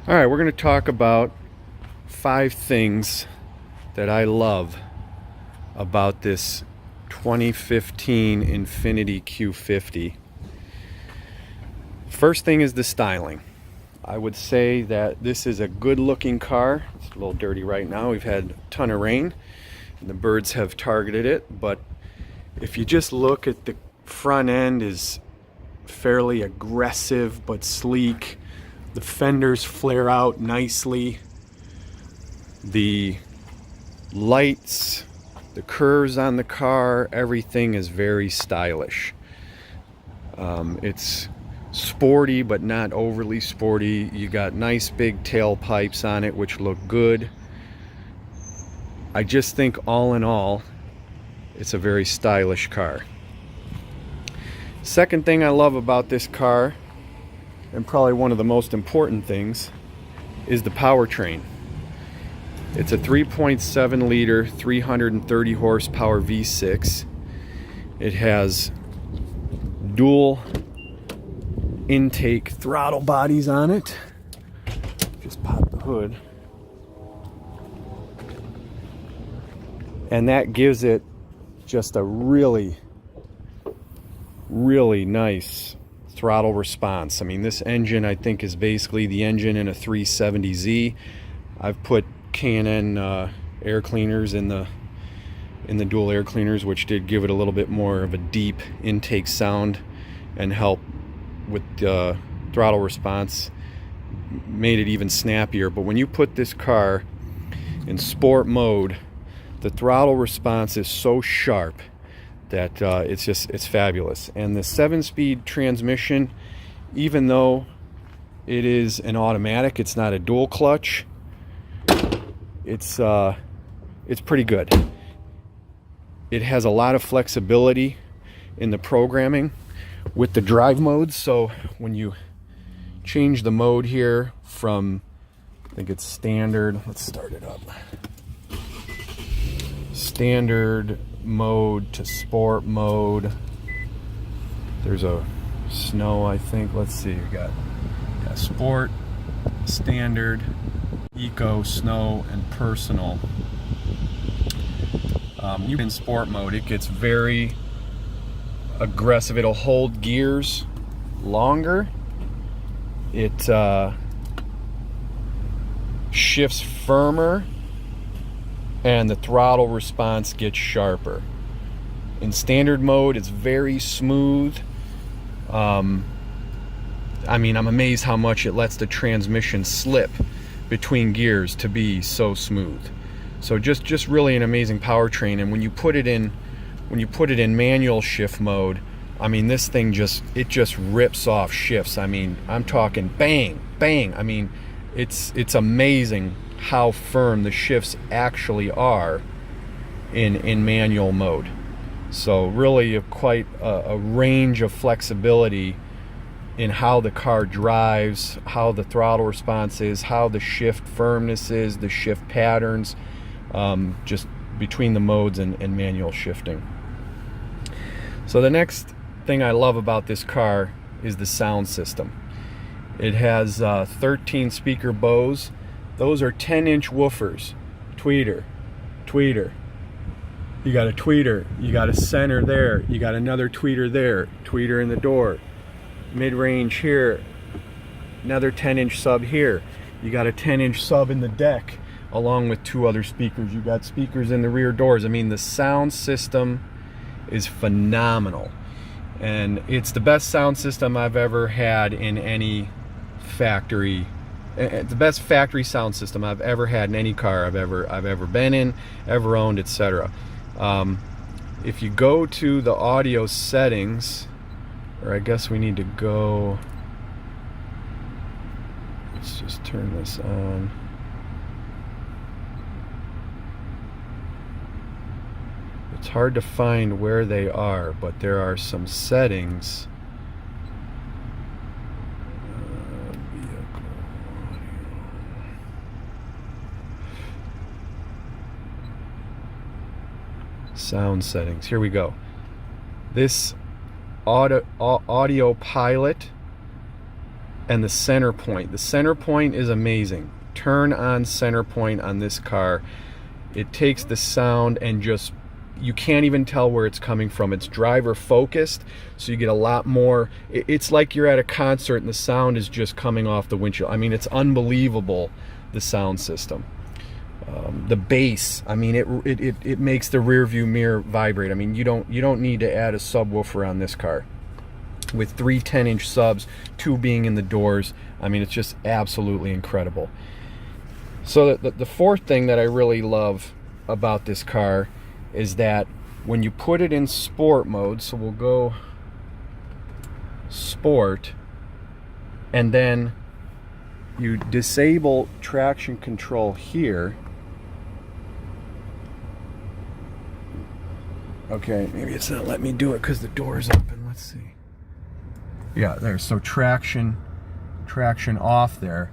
All right, we're going to talk about 5 things that I love about this 2015 Infiniti Q50. First thing is the styling. I would say that this is a good looking car. It's a little dirty right now. We've had a ton of rain and the birds have targeted it, but if you just look at the front end, is fairly aggressive but sleek. The fenders flare out nicely. The lights, the curves on the car, everything is very stylish. It's sporty but not overly sporty. You got nice big tailpipes on it which look good. I just think all in all it's a very stylish car. Second thing I love about this car, and probably one of the most important things, is the powertrain. It's a 3.7 liter 330 horsepower V6. It has dual intake throttle bodies on it. Just pop the hood. And that gives it just a really nice throttle response. I mean, this engine I think is basically the engine in a 370Z. I've put K&N air cleaners in the dual air cleaners, which did give it a little bit more of a deep intake sound and help with the throttle response, made it even snappier. But when you put this car in sport mode, the throttle response is so sharp that it's fabulous. And the 7-speed transmission, even though it is an automatic, it's not a dual clutch, it's pretty good. It has a lot of flexibility in the programming with the drive modes. So when you change the mode here from, I think it's standard, let's start it up, standard mode to sport mode. There's a snow, I think. Let's see, you got sport, standard, eco, snow, and personal. In sport mode, it gets very aggressive. It'll hold gears longer. It shifts firmer, and the throttle response gets sharper. In standard mode, it's very smooth. I mean, I'm amazed how much it lets the transmission slip between gears to be so smooth. So just really an amazing powertrain. And when you put it in manual shift mode, I mean, this thing just rips off shifts. I mean, I'm talking bang, bang. I mean, it's amazing how firm the shifts actually are in manual mode. So really quite a range of flexibility in how the car drives, how the throttle response is, how the shift firmness is, the shift patterns, just between the modes and manual shifting. So the next thing I love about this car is the sound system. It has 13 speaker Bose. Those are 10-inch woofers. Tweeter, tweeter. You got a tweeter, you got a center there, you got another tweeter there, tweeter in the door, mid-range here, another 10-inch sub here. You got a 10-inch sub in the deck along with 2 other speakers. You got speakers in the rear doors. I mean, the sound system is phenomenal. And it's the best sound system I've ever had in any factory. The best factory sound system I've ever had in any car I've ever been in, ever owned, etc. If you go to the audio settings, or I guess we need to go, let's just turn this on. It's hard to find where they are, but there are some settings. Sound settings. Here we go. This audio pilot and the center point. The center point is amazing. Turn on center point on this car. It takes the sound and just, you can't even tell where it's coming from. It's driver focused, so you get a lot more. It's like you're at a concert and the sound is just coming off the windshield. I mean, it's unbelievable, the sound system. The bass, I mean, it makes the rear view mirror vibrate. I mean, you don't need to add a subwoofer on this car. With 3 10-inch subs, 2 being in the doors, I mean, it's just absolutely incredible. So the fourth thing that I really love about this car is that when you put it in sport mode, so we'll go sport, and then you disable traction control here. Okay, maybe it's not letting me do it because the door is open. Let's see. Yeah, there. So traction off there.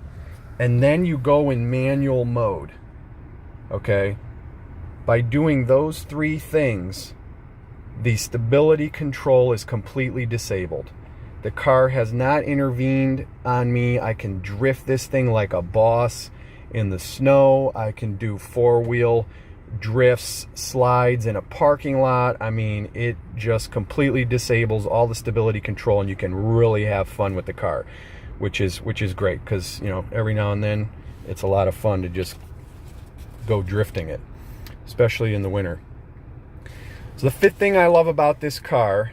And then you go in manual mode. Okay? By doing those 3 things, the stability control is completely disabled. The car has not intervened on me. I can drift this thing like a boss in the snow. I can do 4-wheel drifts, slides in a parking lot. I mean, it just completely disables all the stability control, and you can really have fun with the car, which is great, because, you know, every now and then it's a lot of fun to just go drifting it, especially in the winter. So the 5th thing I love about this car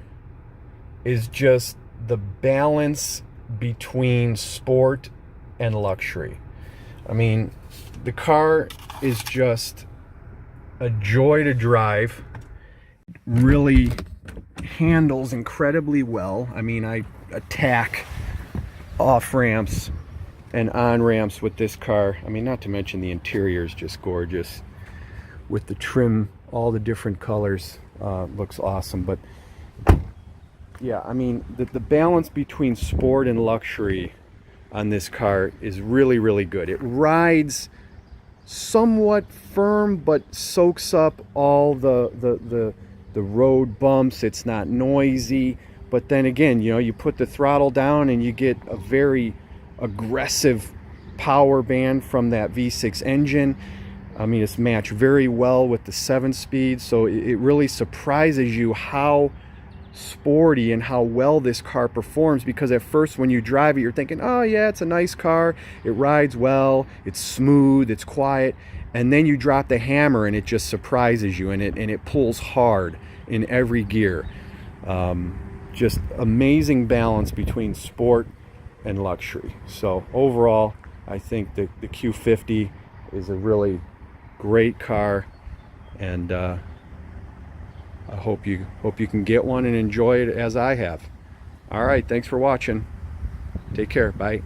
is just the balance between sport and luxury. I mean, the car is just a joy to drive. Really handles incredibly well. I mean, I attack off ramps and on ramps with this car. I mean, not to mention the interior is just gorgeous with the trim, all the different colors. Looks awesome. But yeah, I mean, the balance between sport and luxury on this car is really, really good. It rides somewhat firm, but soaks up all the road bumps. It's not noisy, but then again, you know, you put the throttle down and you get a very aggressive power band from that V6 engine. I mean, it's matched very well with the 7-speed, so it really surprises you how sporty and how well this car performs, because at first when you drive it, you're thinking, oh yeah, it's a nice car, it rides well, it's smooth, it's quiet, and then you drop the hammer and it just surprises you, and it pulls hard in every gear. Just amazing balance between sport and luxury. So overall, I think the Q50 is a really great car, and I hope you can get one and enjoy it as I have. All right, thanks for watching. Take care. Bye.